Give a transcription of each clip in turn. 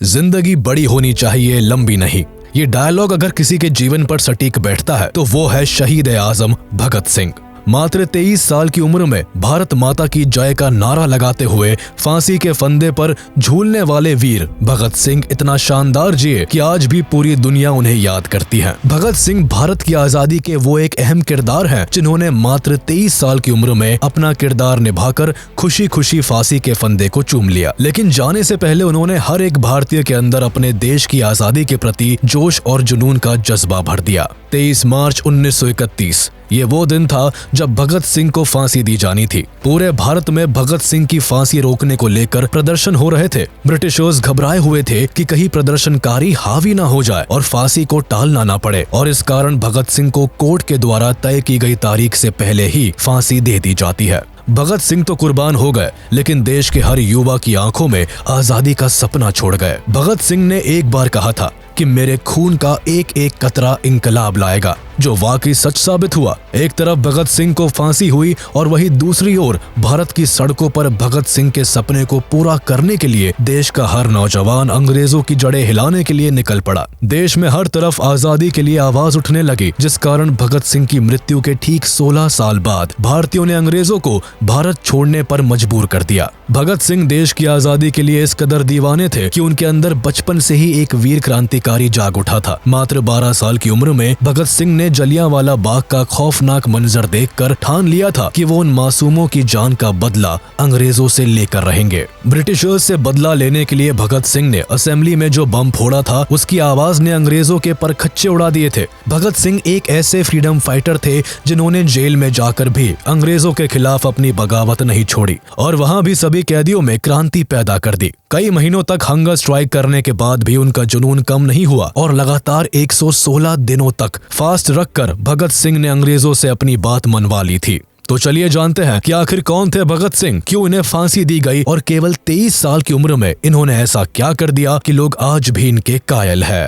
जिंदगी बड़ी होनी चाहिए, लंबी नहीं। ये डायलॉग अगर किसी के जीवन पर सटीक बैठता है तो वो है शहीद आजम भगत सिंह। मात्र 23 साल की उम्र में भारत माता की जय का नारा लगाते हुए फांसी के फंदे पर झूलने वाले वीर भगत सिंह इतना शानदार जिए कि आज भी पूरी दुनिया उन्हें याद करती है। भगत सिंह भारत की आजादी के वो एक अहम किरदार हैं जिन्होंने मात्र 23 साल की उम्र में अपना किरदार निभाकर खुशी खुशी फांसी के फंदे को चूम लिया। लेकिन जाने से पहले उन्होंने हर एक भारतीय के अंदर अपने देश की आजादी के प्रति जोश और जुनून का जज्बा भर दिया। 23 मार्च 1931 ये वो दिन था जब भगत सिंह को फांसी दी जानी थी। पूरे भारत में भगत सिंह की फांसी रोकने को लेकर प्रदर्शन हो रहे थे। ब्रिटिशर्स घबराए हुए थे कि कहीं प्रदर्शनकारी हावी ना हो जाए और फांसी को टालना ना पड़े, और इस कारण भगत सिंह को कोर्ट के द्वारा तय की गई तारीख से पहले ही फांसी दे दी जाती है। भगत सिंह तो कुर्बान हो गए, लेकिन देश के हर युवा की आंखों में आजादी का सपना छोड़ गए। भगत सिंह ने एक बार कहा था कि मेरे खून का एक एक कतरा इंकलाब लाएगा, जो वाकई सच साबित हुआ। एक तरफ भगत सिंह को फांसी हुई और वहीं दूसरी ओर भारत की सड़कों पर भगत सिंह के सपने को पूरा करने के लिए देश का हर नौजवान अंग्रेजों की जड़ें हिलाने के लिए निकल पड़ा। देश में हर तरफ आजादी के लिए आवाज उठने लगी, जिस कारण भगत सिंह की मृत्यु के ठीक 16 साल बाद भारतीयों ने अंग्रेजों को भारत छोड़ने पर मजबूर कर दिया। भगत सिंह देश की आजादी के लिए इस कदर दीवाने थे कि उनके अंदर बचपन से ही एक वीर क्रांतिकारी जाग उठा था। मात्र 12 साल की उम्र में भगत सिंह ने जलियांवाला बाग का खौफनाक मंजर देखकर ठान लिया था कि वो उन मासूमों की जान का बदला अंग्रेजों से लेकर रहेंगे। ब्रिटिशर्स से बदला लेने के लिए भगत सिंह ने असेंबली में जो बम फोड़ा था, उसकी आवाज ने अंग्रेजों के परखच्चे उड़ा दिए थे। भगत सिंह एक ऐसे फ्रीडम फाइटर थे जिन्होंने जेल में जाकर भी अंग्रेजों के खिलाफ अपनी बगावत नहीं छोड़ी और वहाँ भी सभी कैदियों में क्रांति पैदा कर दी। कई महीनों तक हंगर स्ट्राइक करने के बाद भी उनका जुनून कम नहीं हुआ और लगातार 116 दिनों तक फास्ट रखकर भगत सिंह ने अंग्रेजों से अपनी बात मनवा ली थी। तो चलिए जानते हैं कि आखिर कौन थे भगत सिंह, क्यों इन्हें फांसी दी गई और केवल 23 साल की उम्र में इन्होंने ऐसा क्या कर दिया कि लोग आज भी इनके कायल है।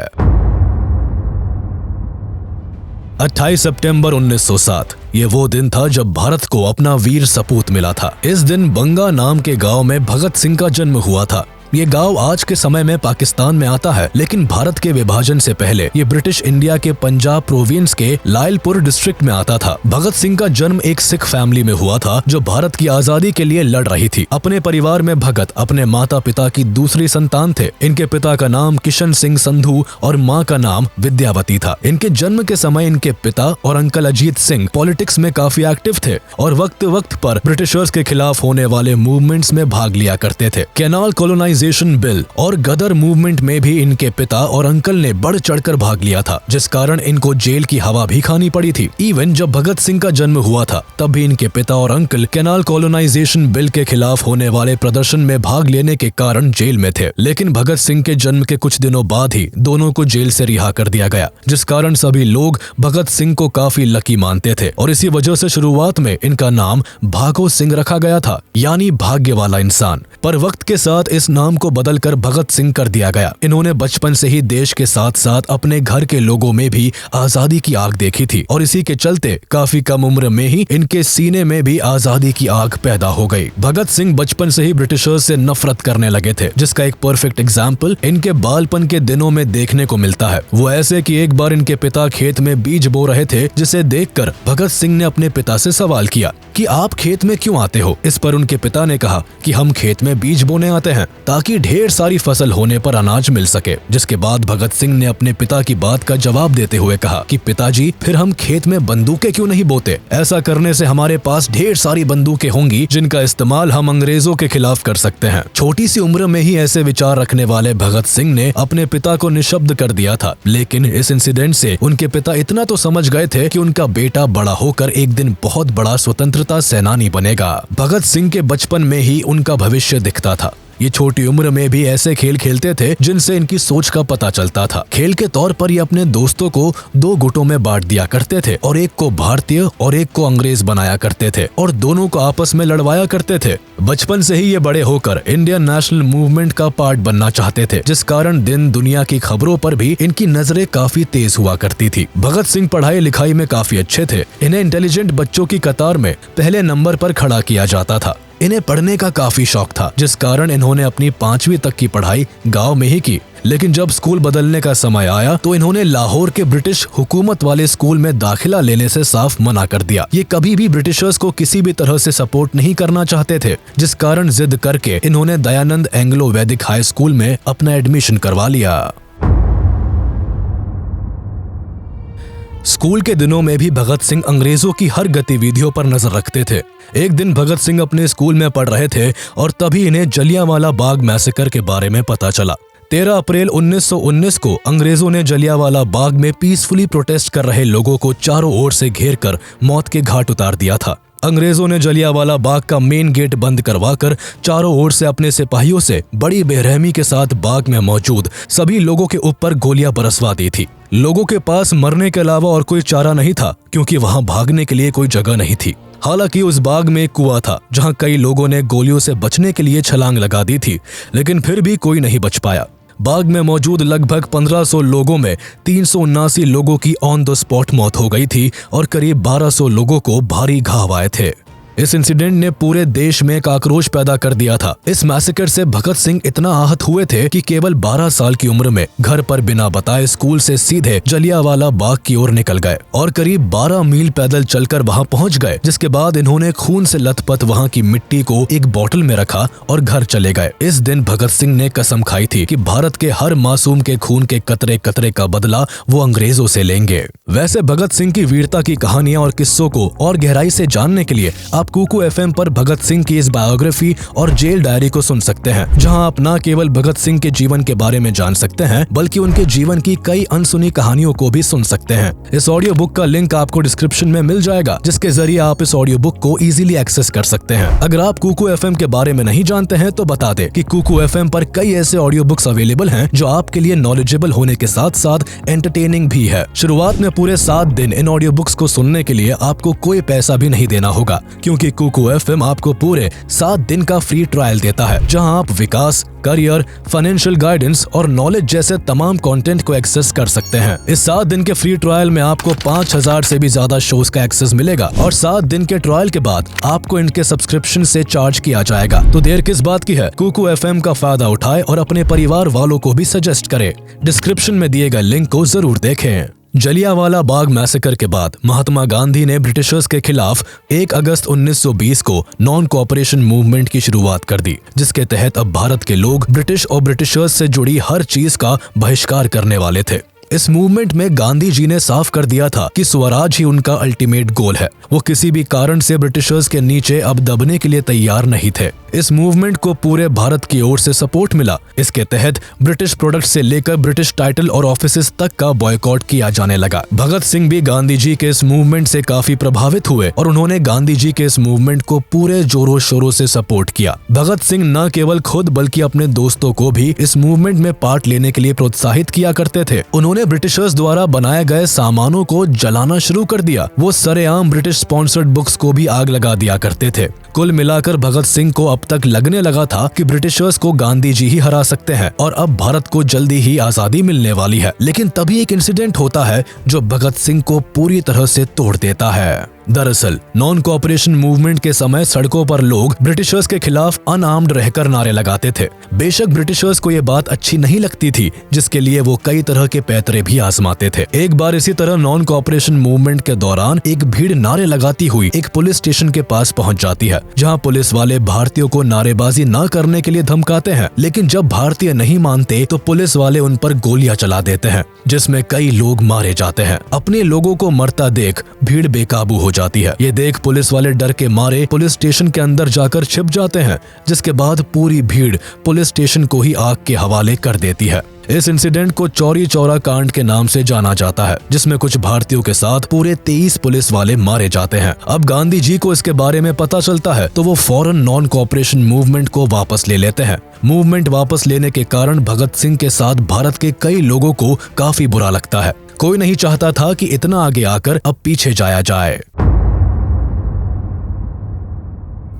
28 सितंबर 1907 ये वो दिन था जब भारत को अपना वीर सपूत मिला था। इस दिन बंगा नाम के गांव में भगत सिंह का जन्म हुआ था। ये गांव आज के समय में पाकिस्तान में आता है, लेकिन भारत के विभाजन से पहले ये ब्रिटिश इंडिया के पंजाब प्रोविंस के लायलपुर डिस्ट्रिक्ट में आता था। भगत सिंह का जन्म एक सिख फैमिली में हुआ था जो भारत की आजादी के लिए लड़ रही थी। अपने परिवार में भगत अपने माता पिता की दूसरी संतान थे। इनके पिता का नाम किशन सिंह संधू और माँ का नाम विद्यावती था। इनके जन्म के समय इनके पिता और अंकल अजीत सिंह पॉलिटिक्स में काफी एक्टिव थे और वक्त वक्त पर ब्रिटिशर्स के खिलाफ होने वाले मूवमेंट्स में भाग लिया करते थे। कैनाल कॉलोनाइजेशन बिल और गदर मूवमेंट में भी इनके पिता और अंकल ने बढ़ चढ़कर भाग लिया था, जिस कारण इनको जेल की हवा भी खानी पड़ी थी। इवन जब भगत सिंह का जन्म हुआ था तब भी इनके पिता और अंकल कैनाल कॉलोनाइजेशन बिल के खिलाफ होने वाले प्रदर्शन में भाग लेने के कारण जेल में थे। लेकिन भगत सिंह के जन्म के कुछ दिनों बाद ही दोनों को जेल से रिहा कर दिया गया, जिस कारण सभी लोग भगत सिंह को काफी लकी मानते थे और इसी वजह से शुरुआत में इनका नाम भागो सिंह रखा गया था, यानी भाग्य वाला इंसान। पर वक्त के साथ इस नाम को बदलकर भगत सिंह कर दिया गया। इन्होंने बचपन से ही देश के साथ साथ अपने घर के लोगों में भी आजादी की आग देखी थी और इसी के चलते काफी कम उम्र में ही इनके सीने में भी आजादी की आग पैदा हो गई। भगत सिंह बचपन से ही ब्रिटिशर्स से नफरत करने लगे थे, जिसका एक परफेक्ट एग्जाम्पल इनके बालपन के दिनों में देखने को मिलता है। वो ऐसे कि एक बार इनके पिता खेत में बीज बो रहे थे, जिसे देखकर भगत सिंह ने अपने पिता से सवाल किया कि आप खेत में क्यों आते हो। इस पर उनके पिता ने कहा कि हम खेत में बीज बोने आते हैं ताकि ढेर सारी फसल होने पर अनाज मिल सके। जिसके बाद भगत सिंह ने अपने पिता की बात का जवाब देते हुए कहा कि पिताजी, फिर हम खेत में बंदूकें क्यों नहीं बोते? ऐसा करने से हमारे पास ढेर सारी बंदूकें होंगी जिनका इस्तेमाल हम अंग्रेजों के खिलाफ कर सकते हैं। छोटी सी उम्र में ही ऐसे विचार रखने वाले भगत सिंह ने अपने पिता को निशब्द कर दिया था, लेकिन इस इंसिडेंट से उनके पिता इतना तो समझ गए थे कि उनका बेटा बड़ा होकर एक दिन बहुत बड़ा स्वतंत्रता सेनानी बनेगा। भगत सिंह के बचपन में ही उनका भविष्य दिखता था। ये छोटी उम्र में भी ऐसे खेल खेलते थे जिनसे इनकी सोच का पता चलता था। खेल के तौर पर ये अपने दोस्तों को 2 गुटों में बांट दिया करते थे और एक को भारतीय और एक को अंग्रेज बनाया करते थे और दोनों को आपस में लड़वाया करते थे। बचपन से ही ये बड़े होकर इंडियन नेशनल मूवमेंट का पार्ट बनना चाहते थे, जिस कारण दिन दुनिया की खबरों पर भी इनकी नजरें काफी तेज हुआ करती थी। भगत सिंह पढ़ाई लिखाई में काफी अच्छे थे। इन्हें इंटेलिजेंट बच्चों की कतार में पहले नंबर पर खड़ा किया जाता था। इन्हें पढ़ने का काफी शौक था, जिस कारण इन्होंने अपनी 5वीं तक की पढ़ाई गांव में ही की। लेकिन जब स्कूल बदलने का समय आया तो इन्होंने लाहौर के ब्रिटिश हुकूमत वाले स्कूल में दाखिला लेने से साफ मना कर दिया। ये कभी भी ब्रिटिशर्स को किसी भी तरह से सपोर्ट नहीं करना चाहते थे, जिस कारण जिद करके इन्होंने दयानंद एंग्लो वैदिक हाई स्कूल में अपना एडमिशन करवा लिया। स्कूल के दिनों में भी भगत सिंह अंग्रेजों की हर गतिविधियों पर नजर रखते थे। एक दिन भगत सिंह अपने स्कूल में पढ़ रहे थे और तभी इन्हें जलियांवाला बाग मैसेकर के बारे में पता चला। 13 अप्रैल 1919 को अंग्रेजों ने जलियांवाला बाग में पीसफुली प्रोटेस्ट कर रहे लोगों को चारों ओर से घेर कर मौत के घाट उतार दिया था। अंग्रेजों ने जलियांवाला बाग का मेन गेट बंद करवाकर चारों ओर से अपने सिपाहियों से बड़ी बेरहमी के साथ बाग में मौजूद सभी लोगों के ऊपर गोलियां बरसवा दी थी। लोगों के पास मरने के अलावा और कोई चारा नहीं था, क्योंकि वहां भागने के लिए कोई जगह नहीं थी। हालांकि उस बाग में एक कुआं था जहां कई लोगों ने गोलियों से बचने के लिए छलांग लगा दी थी, लेकिन फिर भी कोई नहीं बच पाया। बाग में मौजूद लगभग 1500 लोगों में 379 लोगों की ऑन द स्पॉट मौत हो गई थी और करीब 1200 लोगों को भारी घाव आए थे। इस इंसिडेंट ने पूरे देश में एक आक्रोश पैदा कर दिया था। इस मैसेकर से भगत सिंह इतना आहत हुए थे कि केवल 12 साल की उम्र में घर पर बिना बताए स्कूल से सीधे जलियांवाला बाग की ओर निकल गए और करीब 12 मील पैदल चलकर वहां पहुंच गए, जिसके बाद इन्होंने खून से लथपथ वहां की मिट्टी को एक बोतल में रखा और घर चले गए। इस दिन भगत सिंह ने कसम खाई थी कि भारत के हर मासूम के खून के कतरे कतरे का बदला वो अंग्रेजों से लेंगे। वैसे भगत सिंह की वीरता की कहानियां और किस्सों को और गहराई से जानने के लिए आप कुकू एफएम पर भगत सिंह की इस बायोग्राफी और जेल डायरी को सुन सकते हैं, जहां आप न केवल भगत सिंह के जीवन के बारे में जान सकते हैं, बल्कि उनके जीवन की कई अनसुनी कहानियों को भी सुन सकते हैं। इस ऑडियो बुक का लिंक आपको डिस्क्रिप्शन में मिल जाएगा, जिसके जरिए आप इस ऑडियो बुक को इजीली एक्सेस कर सकते हैं। अगर आप कुकू एफएम के बारे में नहीं जानते हैं तो बता दें कि कुकू एफएम पर कई ऐसे ऑडियो बुक्स अवेलेबल हैं जो आपके लिए नॉलेजेबल होने के साथ साथ एंटरटेनिंग भी है। शुरुआत में पूरे 7 दिन इन ऑडियो बुक्स को सुनने के लिए आपको कोई पैसा भी नहीं देना होगा, क्योंकि कुकू एफएम आपको पूरे 7 दिन का फ्री ट्रायल देता है, जहां आप विकास, करियर, फाइनेंशियल गाइडेंस और नॉलेज जैसे तमाम कंटेंट को एक्सेस कर सकते हैं। इस 7 दिन के फ्री ट्रायल में आपको 5000 से भी ज्यादा शोज का एक्सेस मिलेगा और 7 दिन के ट्रायल के बाद आपको इनके सब्सक्रिप्शन से चार्ज किया जाएगा। तो देर किस बात की है, कुकू एफएम का फायदा उठाए और अपने परिवार वालों को भी सजेस्ट करें। डिस्क्रिप्शन में दिए गए लिंक को जरूर देखें। जलियांवाला बाग मैसेकर के बाद महात्मा गांधी ने ब्रिटिशर्स के खिलाफ 1 अगस्त 1920 को नॉन कोऑपरेशन मूवमेंट की शुरुआत कर दी, जिसके तहत अब भारत के लोग ब्रिटिश और ब्रिटिशर्स से जुड़ी हर चीज का बहिष्कार करने वाले थे। इस मूवमेंट में गांधी जी ने साफ कर दिया था कि स्वराज ही उनका अल्टीमेट गोल है। वो किसी भी कारण से ब्रिटिशर्स के नीचे अब दबने के लिए तैयार नहीं थे। इस मूवमेंट को पूरे भारत की ओर से सपोर्ट मिला। इसके तहत ब्रिटिश प्रोडक्ट से लेकर ब्रिटिश टाइटल और ऑफिसेस तक का बॉयकॉट किया जाने लगा। भगत सिंह भी गांधी जी के इस मूवमेंट से काफी प्रभावित हुए और उन्होंने गांधी जी के इस मूवमेंट को पूरे जोरों शोरों से सपोर्ट किया। भगत सिंह न केवल खुद बल्कि अपने दोस्तों को भी इस मूवमेंट में पार्ट लेने के लिए प्रोत्साहित किया करते थे। उन्होंने ब्रिटिशर्स द्वारा बनाए गए सामानों को जलाना शुरू कर दिया। वो सरेआम ब्रिटिश स्पॉन्सर्ड बुक्स को भी आग लगा दिया करते थे। कुल मिलाकर भगत सिंह को अब तक लगने लगा था कि ब्रिटिशर्स को गांधी जी ही हरा सकते हैं और अब भारत को जल्दी ही आजादी मिलने वाली है। लेकिन तभी एक इंसिडेंट होता है जो भगत सिंह को पूरी तरह से तोड़ देता है। दरअसल नॉन कोऑपरेशन मूवमेंट के समय सड़कों पर लोग ब्रिटिशर्स के खिलाफ अनआर्म्ड रहकर नारे लगाते थे। बेशक ब्रिटिशर्स को ये बात अच्छी नहीं लगती थी, जिसके लिए वो कई तरह के पैतरे भी आजमाते थे। एक बार इसी तरह नॉन कोऑपरेशन मूवमेंट के दौरान एक भीड़ नारे लगाती हुई एक पुलिस स्टेशन के पास पहुंच जाती है, जहां पुलिस वाले भारतीयों को नारेबाजी न करने के लिए धमकाते हैं। लेकिन जब भारतीय नहीं मानते तो पुलिस वाले उन पर गोलियां चला देते हैं, जिसमें कई लोग मारे जाते हैं। अपने लोगों को मरता देख भीड़ बेकाबू हो जाती है। ये देख पुलिस वाले डर के मारे पुलिस स्टेशन के अंदर जाकर छिप जाते हैं, जिसके बाद पूरी भीड़ पुलिस स्टेशन को ही आग के हवाले कर देती है। इस इंसिडेंट को चौरी चौरा कांड के नाम से जाना जाता है, जिसमें कुछ भारतीयों के साथ पूरे 23 पुलिस वाले मारे जाते हैं। अब गांधी जी को इसके बारे में पता चलता है तो वो फौरन नॉन कोऑपरेशन मूवमेंट को वापस ले लेते हैं। मूवमेंट वापस लेने के कारण भगत सिंह के साथ भारत के कई लोगों को काफी बुरा लगता है। कोई नहीं चाहता था कि इतना आगे आकर अब पीछे जाया जाए।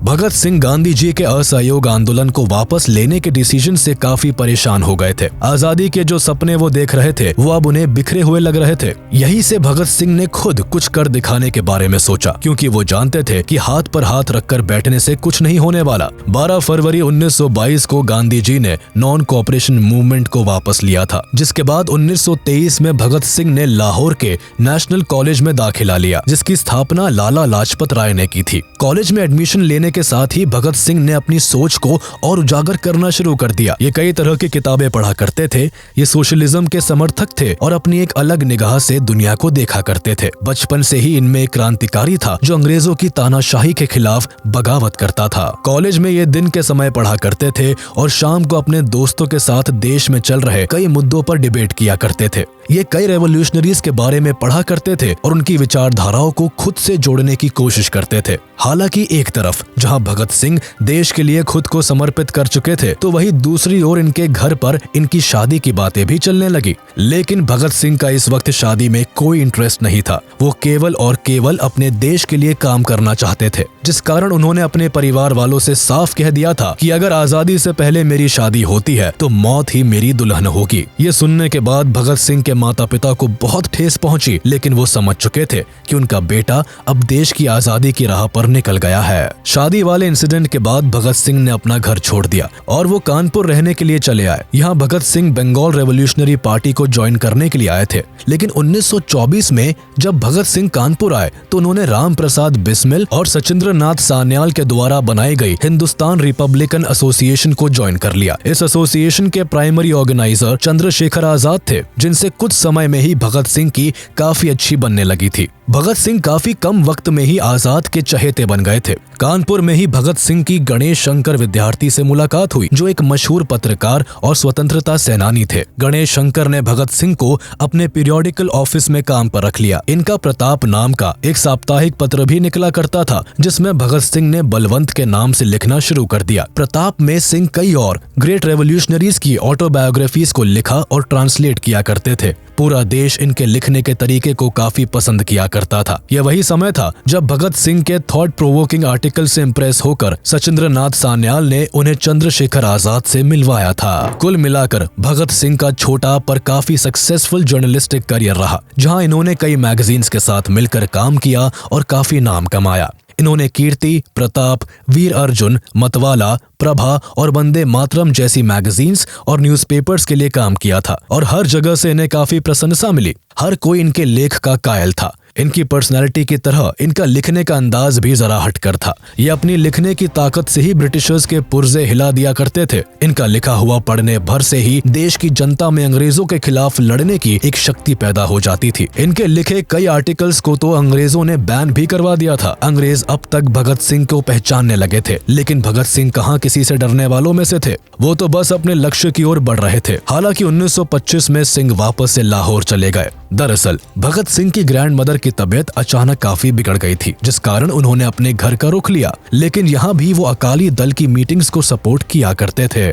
भगत सिंह गांधी जी के असहयोग आंदोलन को वापस लेने के डिसीजन से काफी परेशान हो गए थे। आजादी के जो सपने वो देख रहे थे वो अब उन्हें बिखरे हुए लग रहे थे। यही से भगत सिंह ने खुद कुछ कर दिखाने के बारे में सोचा, क्योंकि वो जानते थे कि हाथ पर हाथ रखकर बैठने से कुछ नहीं होने वाला। 12 फरवरी 1922 को गांधी जी ने नॉन कोऑपरेशन मूवमेंट को वापस लिया था, जिसके बाद 1923 में भगत सिंह ने लाहौर के नेशनल कॉलेज में दाखिला लिया, जिसकी स्थापना लाला लाजपत राय ने की थी। कॉलेज में एडमिशन लेने के साथ ही भगत सिंह ने अपनी सोच को और उजागर करना शुरू कर दिया। ये कई तरह की किताबें पढ़ा करते थे, ये सोशलिज्म के समर्थक थे और अपनी एक अलग निगाह से दुनिया को देखा करते थे। बचपन से ही इनमें एक क्रांतिकारी था जो अंग्रेजों की तानाशाही के खिलाफ बगावत करता था। कॉलेज में ये दिन के समय पढ़ा करते थे और शाम को अपने दोस्तों के साथ देश में चल रहे कई मुद्दों पर डिबेट किया करते थे। ये कई रेवोल्यूशनरीज के बारे में पढ़ा करते थे और उनकी विचारधाराओं को खुद से जोड़ने की कोशिश करते थे। हालांकि एक तरफ जहां भगत सिंह देश के लिए खुद को समर्पित कर चुके थे, तो वहीं दूसरी ओर इनके घर पर इनकी शादी की बातें भी चलने लगी। लेकिन भगत सिंह का इस वक्त शादी में कोई इंटरेस्ट नहीं था। वो केवल और केवल अपने देश के लिए काम करना चाहते थे, जिस कारण उन्होंने अपने परिवार वालों से साफ कह दिया था कि अगर आजादी से पहले मेरी शादी होती है तो मौत ही मेरी दुल्हन होगी। ये सुनने के बाद भगत सिंह के माता पिता को बहुत ठेस पहुंची, लेकिन वो समझ चुके थे कि उनका बेटा अब देश की आजादी की राह पर निकल गया है। शादी वाले इंसिडेंट के बाद भगत सिंह ने अपना घर छोड़ दिया और वो कानपुर रहने के लिए चले आए। यहाँ भगत सिंह बंगाल रेवोल्यूशनरी पार्टी को ज्वाइन करने के लिए आए थे, लेकिन 1924 में जब भगत सिंह कानपुर आए तो उन्होंने राम प्रसाद बिस्मिल और सचिंद्र नाथ सान्याल के द्वारा बनाई गई हिंदुस्तान रिपब्लिकन एसोसिएशन को ज्वाइन कर लिया। इस एसोसिएशन के प्राइमरी ऑर्गेनाइजर चंद्रशेखर आजाद थे, जिनसे कुछ समय में ही भगत सिंह की काफी अच्छी बनने लगी थी। भगत सिंह काफी कम वक्त में ही आजाद के चहेते बन गए थे। कानपुर में ही भगत सिंह की गणेश शंकर विद्यार्थी से मुलाकात हुई, जो एक मशहूर पत्रकार और स्वतंत्रता सेनानी थे। गणेश शंकर ने भगत सिंह को अपने पीरियोडिकल ऑफिस में काम पर रख लिया। इनका प्रताप नाम का एक साप्ताहिक पत्र भी निकला करता था, जिसमें भगत सिंह ने बलवंत के नाम से लिखना शुरू कर दिया। प्रताप में सिंह कई और ग्रेट रेवोल्यूशनरीज की ऑटोबायोग्राफीज को लिखा और ट्रांसलेट किया करते थे। पूरा देश इनके लिखने के तरीके को काफी पसंद किया करता था। यह वही समय था जब भगत सिंह के थॉट प्रोवोकिंग आर्टिकल से इम्प्रेस होकर सचिंद्र नाथ सान्याल ने उन्हें चंद्रशेखर आजाद से मिलवाया था। कुल मिलाकर भगत सिंह का छोटा पर काफी सक्सेसफुल जर्नलिस्टिक करियर रहा, जहां इन्होंने कई मैगजीन्स के साथ मिलकर काम किया और काफी नाम कमाया। इन्होंने कीर्ति, प्रताप, वीर अर्जुन, मतवाला, प्रभा और वंदे मातरम जैसी मैगजीन्स और न्यूज़पेपर्स के लिए काम किया था और हर जगह से इन्हें काफी प्रशंसा मिली। हर कोई इनके लेख का कायल था। इनकी पर्सनालिटी की तरह इनका लिखने का अंदाज भी जरा हटकर था। ये अपनी लिखने की ताकत से ही ब्रिटिशर्स के पुर्जे हिला दिया करते थे। इनका लिखा हुआ पढ़ने भर से ही देश की जनता में अंग्रेजों के खिलाफ लड़ने की एक शक्ति पैदा हो जाती थी। इनके लिखे कई आर्टिकल्स को तो अंग्रेजों ने बैन भी करवा दिया था। अंग्रेज अब तक भगत सिंह को पहचानने लगे थे, लेकिन भगत सिंह कहाँ किसी से डरने वालों में से थे। वो तो बस अपने लक्ष्य की ओर बढ़ रहे थे। हालांकि 1925 में सिंह वापस से लाहौर चले गए। दरअसल भगत सिंह की ग्रैंड मदर की तबीयत अचानक काफी बिगड़ गई थी, जिस कारण उन्होंने अपने घर का रुख लिया। लेकिन यहाँ भी वो अकाली दल की मीटिंग्स को सपोर्ट किया करते थे।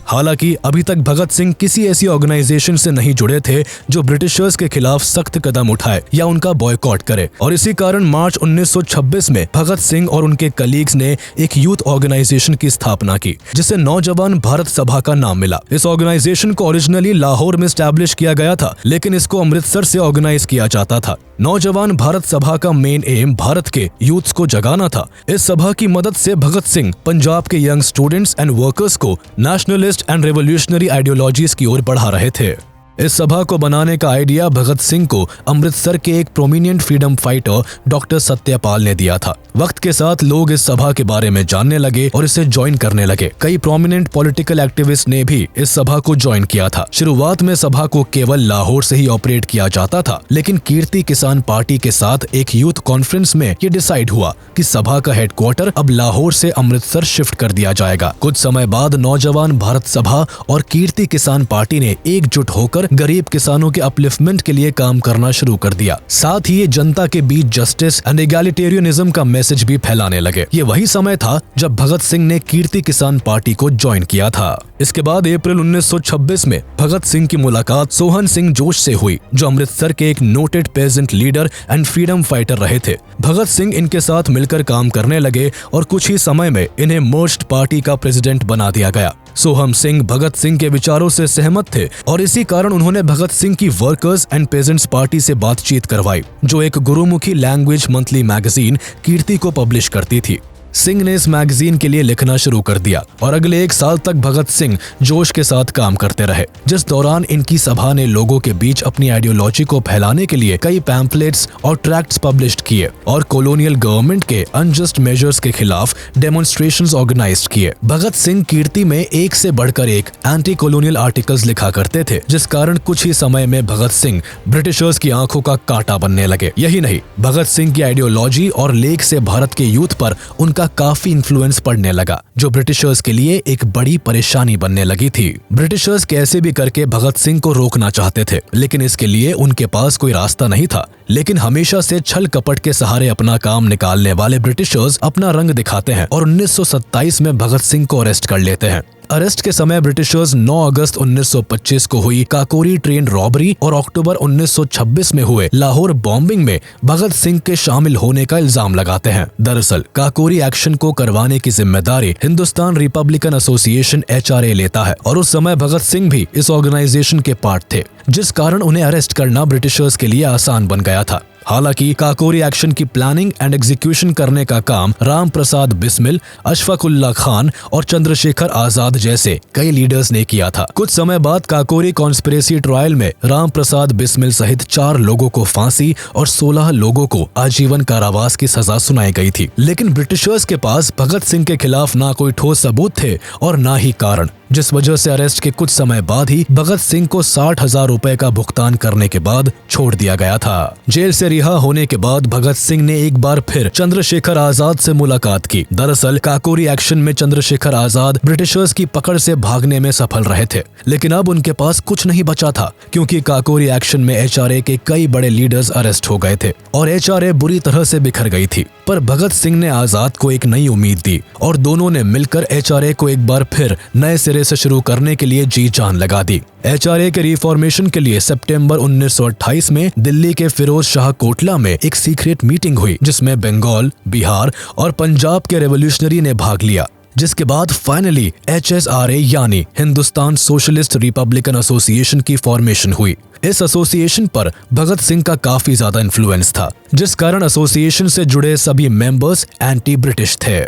हालांकि अभी तक भगत सिंह किसी ऐसी ऑर्गेनाइजेशन से नहीं जुड़े थे जो ब्रिटिशर्स के खिलाफ सख्त कदम उठाए या उनका बॉयकॉट करे, और इसी कारण मार्च 1926 में भगत सिंह और उनके कलीग्स ने एक यूथ ऑर्गेनाइजेशन की स्थापना की, जिसे नौजवान भारत सभा का नाम मिला। इस ऑर्गेनाइजेशन को ओरिजिनली लाहौर में एस्टैब्लिश किया गया था, लेकिन इसको अमृतसर से ऑर्गेनाइज किया जाता था। नौजवान भारत सभा का मेन एम भारत के यूथ्स को जगाना था। इस सभा की मदद से भगत सिंह पंजाब के यंग स्टूडेंट्स एंड वर्कर्स को नेशनलिस्ट एंड रेवोल्यूशनरी आइडियोलॉजीज की ओर बढ़ा रहे थे। इस सभा को बनाने का आइडिया भगत सिंह को अमृतसर के एक prominent freedom fighter doctor Satyapal ने दिया था। वक्त के साथ लोग इस सभा के बारे में जानने लगे और इसे ज्वाइन करने लगे। कई प्रोमिनेंट पॉलिटिकल एक्टिविस्ट ने भी इस सभा को ज्वाइन किया था। शुरुआत में सभा को केवल लाहौर से ही ऑपरेट किया जाता था, लेकिन कीर्ति किसान पार्टी के साथ एक यूथ कॉन्फ्रेंस में ये डिसाइड हुआ कि सभा का हेडक्वार्टर अब लाहौर से अमृतसर शिफ्ट कर दिया जाएगा। कुछ समय बाद नौजवान भारत सभा और कीर्ति किसान पार्टी ने एकजुट होकर गरीब किसानों के अपलिफ्टमेंट के लिए काम करना शुरू कर दिया। साथ ही ये जनता के बीच जस्टिस एंड एगैलिटेरियनिज्म का मैसेज भी फैलाने लगे। ये वही समय था जब भगत सिंह ने कीर्ति किसान पार्टी को ज्वाइन किया था। इसके बाद अप्रैल 1926 में भगत सिंह की मुलाकात सोहन सिंह जोश से हुई, जो अमृतसर के एक noted pageant leader and freedom fighter रहे थे। भगत सिंह इनके साथ मिलकर काम करने लगे और कुछ ही समय में इन्हें मर्ज्ड पार्टी का प्रेसिडेंट बना दिया गया। सोहम सिंह भगत सिंह के विचारों से सहमत थे और इसी कारण उन्होंने भगत सिंह की वर्कर्स एंड पेजेंट्स पार्टी से बातचीत करवाई, जो एक गुरुमुखी लैंग्वेज मंथली मैगजीन कीर्ति को पब्लिश करती थी। सिंह ने इस मैगजीन के लिए लिखना शुरू कर दिया और अगले 1 साल तक भगत सिंह जोश के साथ काम करते रहे, जिस दौरान इनकी सभा ने लोगों के बीच अपनी आइडियोलॉजी को फैलाने के लिए कई पैम्फलेट्स और ट्रैक्ट्स पब्लिश किए और कॉलोनियल गवर्नमेंट के अनजस्ट मेजर्स के खिलाफ डेमोन्स्ट्रेशंस ऑर्गेनाइज किए। भगत सिंह कीर्ति में एक से बढ़कर एक एंटी कॉलोनियल आर्टिकल्स लिखा करते थे, जिस कारण कुछ ही समय में भगत सिंह ब्रिटिशर्स की आंखों का कांटा बनने लगे। यही नहीं, भगत सिंह की आइडियोलॉजी और लेख से भारत के यूथ पर उनका काफी इन्फ्लुएंस पड़ने लगा, जो ब्रिटिशर्स के लिए एक बड़ी परेशानी बनने लगी थी। ब्रिटिशर्स कैसे भी करके भगत सिंह को रोकना चाहते थे, लेकिन इसके लिए उनके पास कोई रास्ता नहीं था। लेकिन हमेशा से छल कपट के सहारे अपना काम निकालने वाले ब्रिटिशर्स अपना रंग दिखाते हैं और 1927 में भगत सिंह को अरेस्ट कर लेते हैं। अरेस्ट के समय ब्रिटिशर्स 9 अगस्त 1925 को हुई काकोरी ट्रेन रॉबरी और अक्टूबर 1926 में हुए लाहौर बॉम्बिंग में भगत सिंह के शामिल होने का इल्जाम लगाते हैं। दरअसल काकोरी एक्शन को करवाने की जिम्मेदारी हिंदुस्तान रिपब्लिकन एसोसिएशन HRA लेता है और उस समय भगत सिंह भी इस ऑर्गेनाइजेशन के पार्ट थे, जिस कारण उन्हें अरेस्ट करना ब्रिटिशर्स के लिए आसान बन गया था। हालांकि काकोरी एक्शन की प्लानिंग एंड एग्जीक्यूशन करने का काम राम प्रसाद बिस्मिल, अशफाकुल्ला खान और चंद्रशेखर आजाद जैसे कई लीडर्स ने किया था। कुछ समय बाद काकोरी कॉन्स्पिरेसी ट्रायल में राम प्रसाद बिस्मिल सहित 4 लोगों को फांसी और 16 लोगों को आजीवन कारावास की सजा सुनाई गई थी। लेकिन ब्रिटिशर्स के पास भगत सिंह के खिलाफ ना कोई ठोस सबूत थे और ना ही कारण, जिस वजह से अरेस्ट के कुछ समय बाद ही भगत सिंह को 60,000 रुपए का भुगतान करने के बाद छोड़ दिया गया था। जेल से रिहा होने के बाद भगत सिंह ने एक बार फिर चंद्रशेखर आजाद से मुलाकात की। दरअसल काकोरी एक्शन में चंद्रशेखर आजाद ब्रिटिशर्स की पकड़ से भागने में सफल रहे थे, लेकिन अब उनके पास कुछ नहीं बचा था, क्योंकि काकोरी एक्शन में HRA के कई बड़े लीडर्स अरेस्ट हो गए थे और HRA बुरी तरह से बिखर गई थी। पर भगत सिंह ने आजाद को एक नई उम्मीद दी और दोनों ने मिलकर HRA को एक बार फिर नए सिरे से शुरू करने के लिए जी जान लगा दी। HRA के रिफॉर्मेशन के लिए सितंबर 1928 में दिल्ली के फिरोज शाह कोटला में एक सीक्रेट मीटिंग हुई, जिसमें बंगाल, बिहार और पंजाब के रेवोल्यूशनरी ने भाग लिया, जिसके बाद फाइनली HSRA यानी हिंदुस्तान सोशलिस्ट रिपब्लिकन एसोसिएशन की फॉर्मेशन हुई। इस एसोसिएशन पर भगत सिंह का काफी ज्यादा इन्फ्लुएंस था, जिस कारण एसोसिएशन से जुड़े सभी मेंबर्स एंटी ब्रिटिश थे।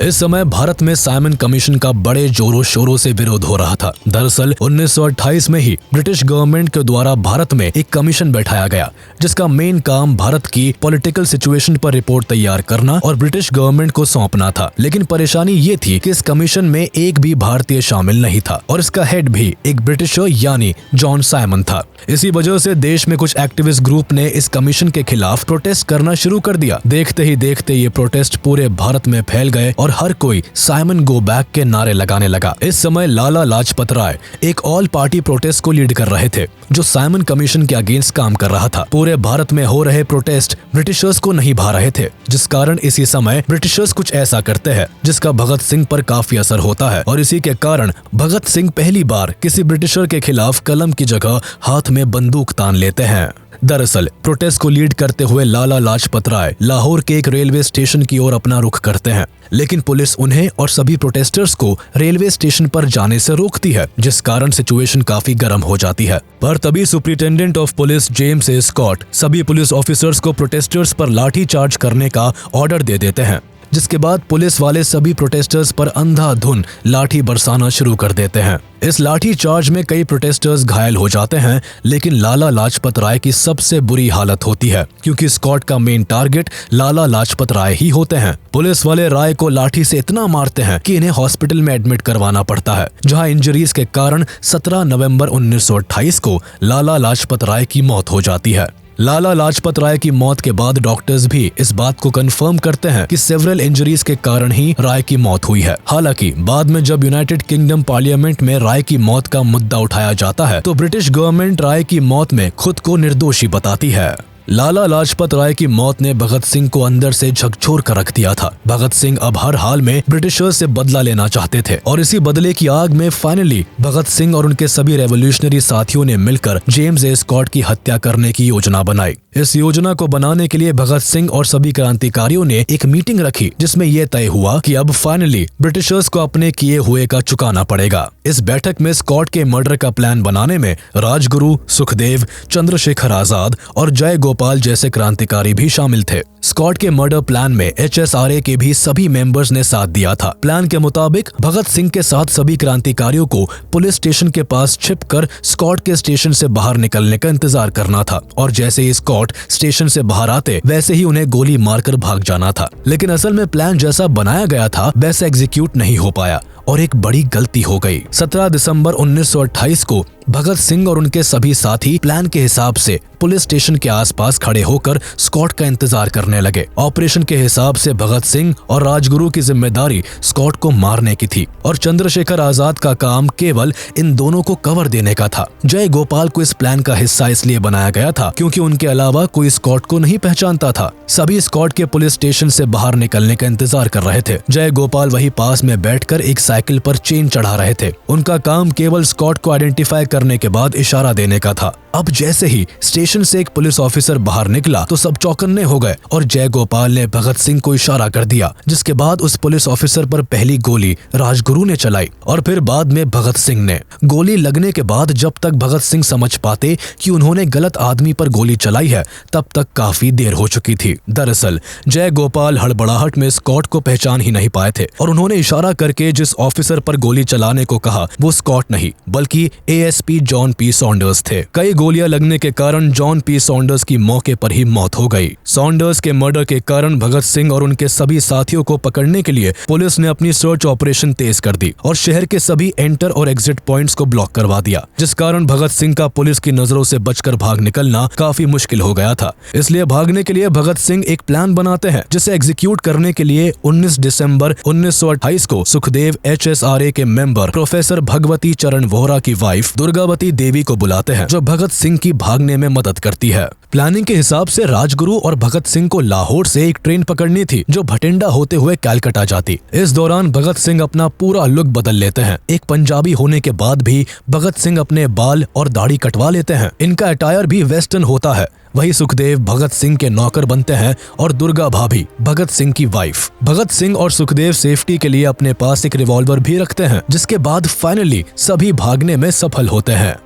इस समय भारत में साइमन कमीशन का बड़े जोरों शोरों से विरोध हो रहा था। दरअसल 1928 में ही ब्रिटिश गवर्नमेंट के द्वारा भारत में एक कमीशन बैठाया गया, जिसका मेन काम भारत की पॉलिटिकल सिचुएशन पर रिपोर्ट तैयार करना और ब्रिटिश गवर्नमेंट को सौंपना था। लेकिन परेशानी ये थी कि इस कमीशन में एक भी भारतीय शामिल नहीं था और इसका हेड भी एक ब्रिटिशर यानी जॉन साइमन था। इसी वजह से देश में कुछ एक्टिविस्ट ग्रुप ने इस कमीशन के खिलाफ प्रोटेस्ट करना शुरू कर दिया। देखते ही देखते ये प्रोटेस्ट पूरे भारत में फैल गए और हर कोई साइमन गो बैक के नारे लगाने लगा। इस समय लाला लाजपत राय एक ऑल पार्टी प्रोटेस्ट को लीड कर रहे थे, जो साइमन कमीशन के अगेंस्ट काम कर रहा था। पूरे भारत में हो रहे प्रोटेस्ट ब्रिटिशर्स को नहीं भा रहे थे, जिस कारण इसी समय ब्रिटिशर्स कुछ ऐसा करते हैं जिसका भगत सिंह पर काफी असर होता है और इसी के कारण भगत सिंह पहली बार किसी ब्रिटिशर के खिलाफ कलम की जगह हाथ में बंदूक तान लेते हैं। दरअसल प्रोटेस्ट को लीड करते हुए लाला लाजपत राय लाहौर के एक रेलवे स्टेशन की ओर अपना रुख करते हैं, लेकिन पुलिस उन्हें और सभी प्रोटेस्टर्स को रेलवे स्टेशन पर जाने से रोकती है, जिस कारण सिचुएशन काफी गर्म हो जाती है। पर तभी superintendent of police James A Scott सभी पुलिस ऑफिसर्स को प्रोटेस्टर्स पर लाठी चार्ज करने का ऑर्डर दे देते हैं, जिसके बाद पुलिस वाले सभी प्रोटेस्टर्स पर अंधाधुन लाठी बरसाना शुरू कर देते हैं। इस लाठी चार्ज में कई प्रोटेस्टर्स घायल हो जाते हैं, लेकिन लाला लाजपत राय की सबसे बुरी हालत होती है, क्योंकि स्कॉट का मेन टारगेट लाला लाजपत राय ही होते हैं। पुलिस वाले राय को लाठी से इतना मारते हैं कि इन्हें हॉस्पिटल में एडमिट करवाना पड़ता है, जहां इंजरीज के कारण 17 नवंबर 1928 को लाला लाजपत राय की मौत हो जाती है। लाला लाजपत राय की मौत के बाद डॉक्टर्स भी इस बात को कंफर्म करते हैं कि सेवरल इंजरीज के कारण ही राय की मौत हुई है। हालांकि बाद में जब यूनाइटेड किंगडम पार्लियामेंट में राय की मौत का मुद्दा उठाया जाता है तो ब्रिटिश गवर्नमेंट राय की मौत में खुद को निर्दोषी बताती है। लाला लाजपत राय की मौत ने भगत सिंह को अंदर से झकझोर कर रख दिया था। भगत सिंह अब हर हाल में ब्रिटिशर्स से बदला लेना चाहते थे और इसी बदले की आग में फाइनली भगत सिंह और उनके सभी रेवोल्यूशनरी साथियों ने मिलकर जेम्स ए स्कॉट की हत्या करने की योजना बनाई। इस योजना को बनाने के लिए भगत सिंह और सभी क्रांतिकारियों ने एक मीटिंग रखी जिसमें यह तय हुआ कि अब फाइनली ब्रिटिशर्स को अपने किए हुए का चुकाना पड़ेगा। इस बैठक में स्कॉट के मर्डर का प्लान बनाने में राजगुरु, सुखदेव, चंद्रशेखर आजाद और जय गोपाल जैसे क्रांतिकारी भी शामिल थे। स्कॉट के मर्डर प्लान में HSRA के भी सभी मेंबर्स ने साथ दिया था। प्लान के मुताबिक भगत सिंह के साथ सभी क्रांतिकारियों को पुलिस स्टेशन के पास छिपकर स्कॉट के स्टेशन से बाहर निकलने का इंतजार करना था और जैसे ही स्कॉट स्टेशन से बाहर आते वैसे ही उन्हें गोली मारकर भाग जाना था। लेकिन असल में प्लान जैसा बनाया गया था वैसा एग्जीक्यूट नहीं हो पाया और एक बड़ी गलती हो गई। 17 दिसंबर 1928 को भगत सिंह और उनके सभी साथी प्लान के हिसाब से पुलिस स्टेशन के आसपास खड़े होकर स्कॉट का इंतजार करने लगे। ऑपरेशन के हिसाब से भगत सिंह और राजगुरु की जिम्मेदारी स्कॉट को मारने की थी और चंद्रशेखर आजाद का काम केवल इन दोनों को कवर देने का था। जय गोपाल को इस प्लान का हिस्सा इसलिए बनाया गया था क्योंकि उनके अलावा कोई स्कॉट को नहीं पहचानता था। सभी स्कॉट के पुलिस स्टेशन से बाहर निकलने का इंतजार कर रहे थे। जय गोपाल वही पास में बैठकर एक साइकिल पर चेन चढ़ा रहे थे। उनका काम केवल स्कॉट को आइडेंटिफाई करने के बाद इशारा देने का था। अब जैसे ही स्टेशन से एक पुलिस ऑफिसर बाहर निकला तो सब चौकन्ने हो गए और जय गोपाल ने भगत सिंह को इशारा कर दिया, जिसके बाद उस पुलिस ऑफिसर पर पहली गोली राजगुरु ने चलाई और फिर बाद में भगत सिंह ने। गोली लगने के बाद जब तक भगत सिंह समझ पाते कि उन्होंने गलत आदमी पर गोली चलाई है तब तक काफी देर हो चुकी थी। दरअसल जय गोपाल हड़बड़ाहट में स्कॉट को पहचान ही नहीं पाए थे और उन्होंने इशारा करके जिस ऑफिसर पर गोली चलाने को कहा वो स्कॉट नहीं बल्कि ASP जॉन पी सॉन्डर्स थे। कई गोलियां लगने के कारण जॉन पी सॉन्डर्स की मौके पर ही मौत हो गई। सॉन्डर्स के मर्डर के कारण भगत सिंह और उनके सभी साथियों को पकड़ने के लिए पुलिस ने अपनी सर्च ऑपरेशन तेज कर दी और शहर के सभी एंटर और एग्जिट पॉइंट्स को ब्लॉक करवा दिया, जिस कारण भगत सिंह का पुलिस की नजरों से बचकर भाग निकलना काफी मुश्किल हो गया था। इसलिए भागने के लिए भगत सिंह एक प्लान बनाते हैं जिसे एग्जीक्यूट करने के लिए 19 दिसंबर 1928 को सुखदेव HSRA के मेंबर प्रोफेसर भगवती चरण वोहरा की वाइफ दुर्गावती देवी को बुलाते हैं जो भगत सिंह की भागने में मदद करती है। प्लानिंग के हिसाब से राजगुरु और भगत सिंह को लाहौर से एक ट्रेन पकड़नी थी जो भटिंडा होते हुए कलकत्ता जाती। इस दौरान भगत सिंह अपना पूरा लुक बदल लेते हैं। एक पंजाबी होने के बाद भी भगत सिंह अपने बाल और दाढ़ी कटवा लेते हैं। इनका अटायर भी वेस्टर्न होता है। वही सुखदेव भगत सिंह के नौकर बनते हैं और दुर्गा भाभी भगत सिंह की वाइफ। भगत सिंह और सुखदेव सेफ्टी के लिए अपने पास एक रिवॉल्वर भी रखते हैं, जिसके बाद फाइनली सभी भागने में सफल होते हैं।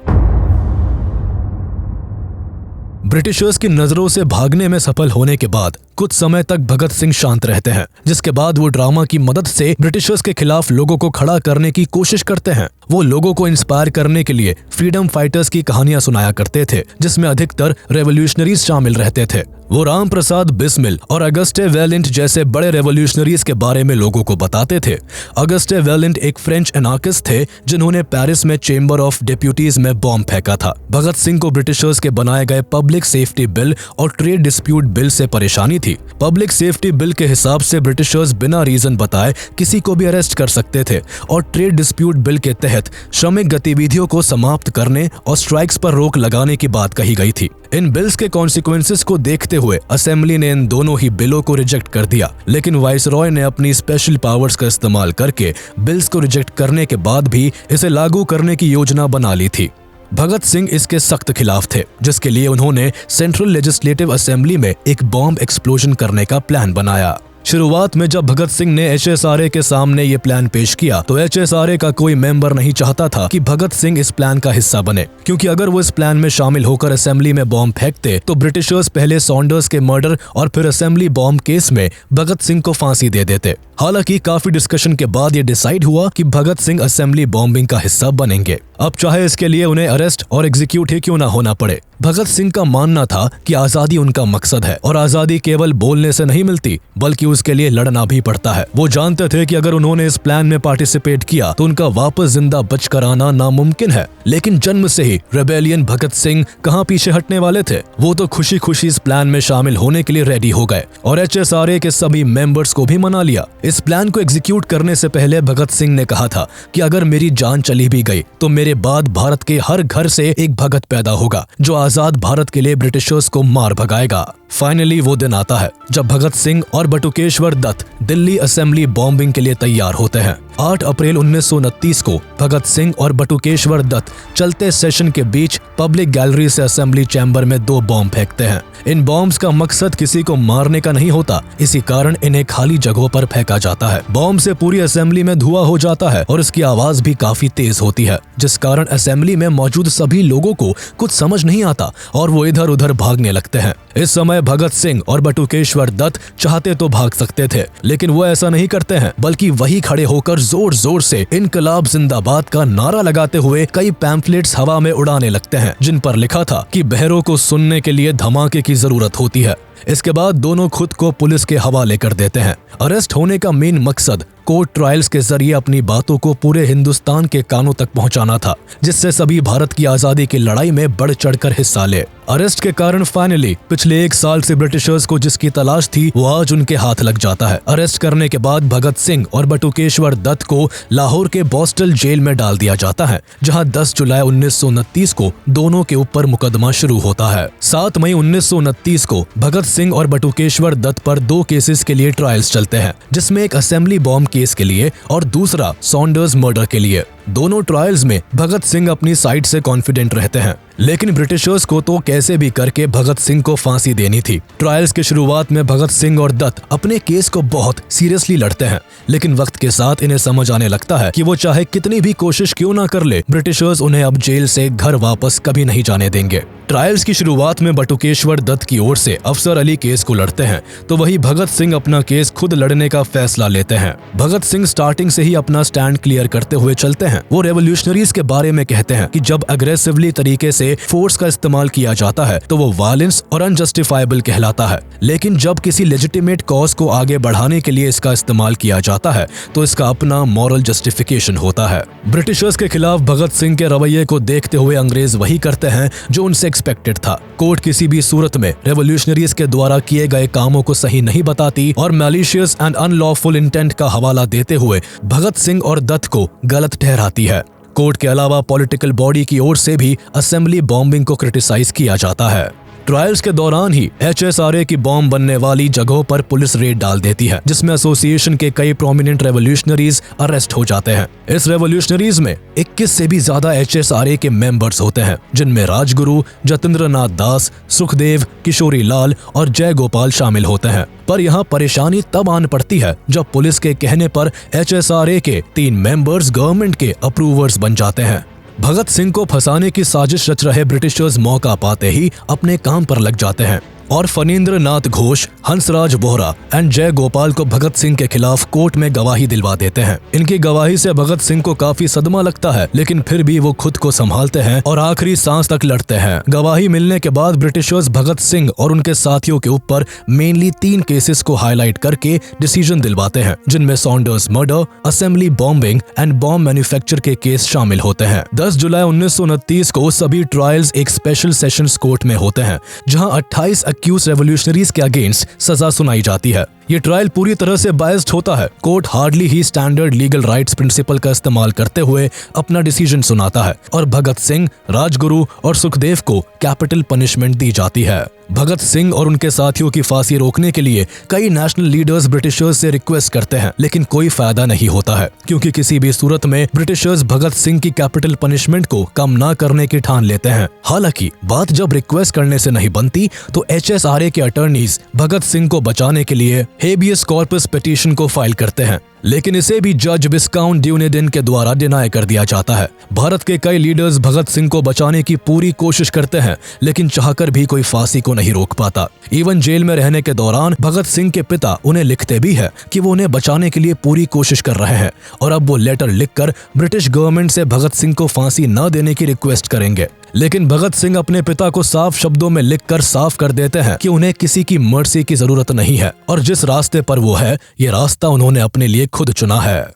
ब्रिटिशर्स की नजरों से भागने में सफल होने के बाद कुछ समय तक भगत सिंह शांत रहते हैं, जिसके बाद वो ड्रामा की मदद से ब्रिटिशर्स के खिलाफ लोगों को खड़ा करने की कोशिश करते हैं। वो लोगों को इंस्पायर करने के लिए फ्रीडम फाइटर्स की कहानियां सुनाया करते थे, जिसमें अधिकतर रेवोल्यूशनरीज शामिल रहते थे। वो राम प्रसाद बिस्मिल और अगस्टे वेलेंट जैसे बड़े रेवोल्यूशनरीज के बारे में लोगों को बताते थे। अगस्टे वेलेंट एक फ्रेंच एनार्किस्ट थे जिन्होंने पेरिस में चेंबर ऑफ डेप्यूटीज में बॉम्ब फेंका था। भगत सिंह को ब्रिटिशर्स के बनाए गए पब्लिक सेफ्टी बिल और ट्रेड डिस्प्यूट बिल से परेशानी थी। पब्लिक सेफ्टी बिल के हिसाब से ब्रिटिशर्स बिना रीजन बताए किसी को भी अरेस्ट कर सकते थे और ट्रेड डिस्प्यूट बिल के तहत श्रमिक गतिविधियों को समाप्त करने और स्ट्राइक्स पर रोक लगाने की बात कही गई थी। इन बिल्स के कॉन्सिक्वेंसेस को देखते हुए असेंबली ने इन दोनों ही बिलों को रिजेक्ट कर दिया, लेकिन वाइसरॉय ने अपनी स्पेशल पावर्स का इस्तेमाल करके बिल्स को रिजेक्ट करने के बाद भी इसे लागू करने की योजना बना ली थी। भगत सिंह इसके सख्त खिलाफ थे, जिसके लिए उन्होंने सेंट्रल लेजिस्लेटिव असेंबली में एक बॉम्ब एक्सप्लोजन करने का प्लान बनाया। शुरुआत में जब भगत सिंह ने HSRA के सामने ये प्लान पेश किया तो HSRA का कोई मेंबर नहीं चाहता था कि भगत सिंह इस प्लान का हिस्सा बने, क्योंकि अगर वो इस प्लान में शामिल होकर असेंबली में बॉम्ब फेंकते तो ब्रिटिशर्स पहले सॉन्डर्स के मर्डर और फिर असेंबली बॉम्ब केस में भगत सिंह को फांसी दे देते। हालांकि काफी डिस्कशन के बाद ये डिसाइड हुआ कि भगत सिंह असेंबली बॉम्बिंग का हिस्सा बनेंगे, अब चाहे इसके लिए उन्हें अरेस्ट और एग्जीक्यूट ही क्यों ना होना पड़े। भगत सिंह का मानना था कि आजादी उनका मकसद है और आजादी केवल बोलने से नहीं मिलती बल्कि उसके लिए लड़ना भी पड़ता है। वो जानते थे कि अगर उन्होंने इस प्लान में पार्टिसिपेट किया तो उनका वापस जिंदा बचकर आना नामुमकिन है। लेकिन जन्म से ही रेबेलियन भगत सिंह कहाँ पीछे हटने वाले थे। वो तो खुशी खुशी इस प्लान में शामिल होने के लिए रेडी हो गए और HSRA के सभी मेंबर्स को भी मना लिया। इस प्लान को एग्जीक्यूट करने से पहले भगत सिंह ने कहा था कि अगर मेरी जान चली भी गई तो मेरे बाद भारत के हर घर से एक भगत पैदा होगा जो आजाद भारत के लिए ब्रिटिशर्स को मार भगाएगा। फाइनली वो दिन आता है जब भगत सिंह और बटुकेश्वर दत्त दिल्ली असेंबली बॉम्बिंग के लिए तैयार होते हैं। 8 अप्रैल 1929 को भगत सिंह और बटुकेश्वर दत्त चलते सेशन के बीच पब्लिक गैलरी से असेंबली चैम्बर में 2 बॉम्ब फेंकते हैं। इन बॉम्ब्स का मकसद किसी को मारने का नहीं होता, इसी कारण इन्हें खाली जगहों पर फेंका जाता है। बॉम्ब से पूरी असेंबली में धुआं हो जाता है और इसकी आवाज भी काफी तेज होती है, जिस कारण असेंबली में मौजूद सभी लोगों को कुछ समझ नहीं आता और वो इधर उधर भागने लगते हैं। इस समय भगत सिंह और बटुकेश्वर दत्त चाहते तो भाग सकते थे, लेकिन वो ऐसा नहीं करते हैं, बल्कि वही खड़े होकर जोर जोर से इनकलाब जिंदाबाद का नारा लगाते हुए कई पैम्फलेट्स हवा में उड़ाने लगते हैं, जिन पर लिखा था कि बहरों को सुनने के लिए धमाके की जरूरत होती है। इसके बाद दोनों खुद को पुलिस के हवाले कर देते हैं। अरेस्ट होने का मेन मकसद कोर्ट ट्रायल्स के जरिए अपनी बातों को पूरे हिंदुस्तान के कानों तक पहुंचाना था, जिससे सभी भारत की आजादी की लड़ाई में बढ़ चढ़कर हिस्सा ले। अरेस्ट के कारण फाइनली पिछले 1 साल से ब्रिटिशर्स को जिसकी तलाश थी वो आज उनके हाथ लग जाता है। अरेस्ट करने के बाद भगत सिंह और बटुकेश्वर दत्त को लाहौर के बॉस्टल जेल में डाल दिया जाता है, जहां 10 जुलाई 1929 को दोनों के ऊपर मुकदमा शुरू होता है। 7 मई 1929 को भगत सिंह और बटुकेश्वर दत्त पर 2 केसेस के लिए ट्रायल्स चलते हैं, जिसमें एक असेंबली बॉम्ब केस के लिए और दूसरा सॉन्डर्स मर्डर के लिए। दोनों ट्रायल्स में भगत सिंह अपनी साइड से कॉन्फिडेंट रहते हैं, लेकिन ब्रिटिशर्स को तो कैसे भी करके भगत सिंह को फांसी देनी थी। ट्रायल्स की शुरुआत में भगत सिंह और दत्त अपने केस को बहुत सीरियसली लड़ते हैं, लेकिन वक्त के साथ इन्हें समझ आने लगता है कि वो चाहे कितनी भी कोशिश क्यों ना कर ले, ब्रिटिशर्स उन्हें अब जेल से घर वापस कभी नहीं जाने देंगे। ट्रायल्स की शुरुआत में बटुकेश्वर दत्त की ओर से अफसर अली केस को लड़ते हैं, तो वही भगत सिंह अपना केस खुद लड़ने का फैसला लेते हैं। भगत सिंह स्टार्टिंग से ही अपना स्टैंड क्लियर करते हुए चलते हैं। वो रेवोल्यूशनरीज के बारे में कहते हैं कि जब अग्रेसिवली तरीके से फोर्स का इस्तेमाल किया जाता है तो वो वायलेंस और अनजस्टिफाइबल कहलाता है, लेकिन जब किसी लेजिटिमेट कॉज को आगे बढ़ाने के लिए इसका इस्तेमाल किया जाता है तो इसका अपना मॉरल जस्टिफिकेशन होता है। ब्रिटिशर्स के खिलाफ भगत सिंह के रवैये को देखते हुए अंग्रेज वही करते हैं जो उनसे एक्सपेक्टेड था। कोर्ट किसी भी सूरत में रेवोल्यूशनरीज के द्वारा किए गए कामों को सही नहीं बताती और मैलिशियस एंड अनलॉफुल इंटेंट का हवाला देते हुए भगत सिंह और दत्त को गलत ठहराती है। कोर्ट के अलावा पॉलिटिकल बॉडी की ओर से भी असेंबली बॉम्बिंग को क्रिटिसाइज किया जाता है। ट्रायल्स के दौरान ही HSRA की बॉम्ब बनने वाली जगहों पर पुलिस रेड डाल देती है, जिसमें एसोसिएशन के कई प्रोमिनेंट रेवोल्यूशनरीज अरेस्ट हो जाते हैं। इस रेवोल्यूशनरीज में 21 से भी ज्यादा HSRA के मेंबर्स होते हैं, जिनमें राजगुरु, जतिंद्रनाथ दास, सुखदेव, किशोरी लाल और जय गोपाल शामिल होते हैं। पर यहाँ परेशानी तब आन पड़ती है जब पुलिस के कहने पर HSRA के 3 मेंबर्स गवर्नमेंट के अप्रूवर्स बन जाते हैं। भगत सिंह को फंसाने की साजिश रच रहे ब्रिटिशर्स मौका पाते ही अपने काम पर लग जाते हैं और फणींद्र नाथ घोष, हंसराज बोहरा एंड जय गोपाल को भगत सिंह के खिलाफ कोर्ट में गवाही दिलवा देते हैं। इनकी गवाही से भगत सिंह को काफी सदमा लगता है, लेकिन फिर भी वो खुद को संभालते हैं और आखिरी सांस तक लड़ते हैं। गवाही मिलने के बाद ब्रिटिशर्स भगत सिंह और उनके साथियों के ऊपर मेनली 3 केसेस को हाईलाइट करके डिसीजन दिलवाते हैं, जिनमें Saunders murder, assembly bombing and bomb manufacture के केस शामिल होते हैं। 10 जुलाई 1929 को सभी ट्रायल्स एक स्पेशल सेशंस कोर्ट में होते हैं, जहां 28 एक्यूज रेवोल्यूशनरीज के अगेंस्ट सजा सुनाई जाती है। ये ट्रायल पूरी तरह से बायस्ड होता है। कोर्ट हार्डली ही स्टैंडर्ड लीगल राइट्स प्रिंसिपल का इस्तेमाल करते हुए अपना डिसीजन सुनाता है और भगत सिंह, राजगुरु और सुखदेव को कैपिटल पनिशमेंट दी जाती है। भगत सिंह और उनके साथियों की फांसी रोकने के लिए कई नेशनल लीडर्स ब्रिटिशर्स से रिक्वेस्ट करते हैं, लेकिन कोई फायदा नहीं होता है, क्योंकि किसी भी सूरत में ब्रिटिशर्स भगत सिंह की कैपिटल पनिशमेंट को कम ना करने की ठान लेते हैं। हालांकि बात जब रिक्वेस्ट करने से नहीं बनती तो HSRA के अटर्नीज भगत सिंह को बचाने के लिए हेबियस कॉर्पस पिटीशन को फाइल करते हैं, लेकिन इसे भी जज विस्काउंट ड्यूनेडिन के द्वारा डिनाई कर दिया जाता है। भारत के कई लीडर्स भगत सिंह को बचाने की पूरी कोशिश करते हैं, लेकिन चाहकर भी कोई फांसी को नहीं रोक पाता। इवन जेल में रहने के दौरान भगत सिंह के पिता उन्हें लिखते भी है कि वो उन्हें बचाने के लिए पूरी कोशिश कर रहे हैं और अब वो लेटर लिखकर ब्रिटिश गवर्नमेंट से भगत सिंह को फांसी न देने की रिक्वेस्ट करेंगे। लेकिन भगत सिंह अपने पिता को साफ शब्दों में लिखकर साफ कर देते हैं कि उन्हें किसी की मर्जी की जरूरत नहीं है और जिस रास्ते पर वो है, ये रास्ता उन्होंने अपने लिए खुद चुना है।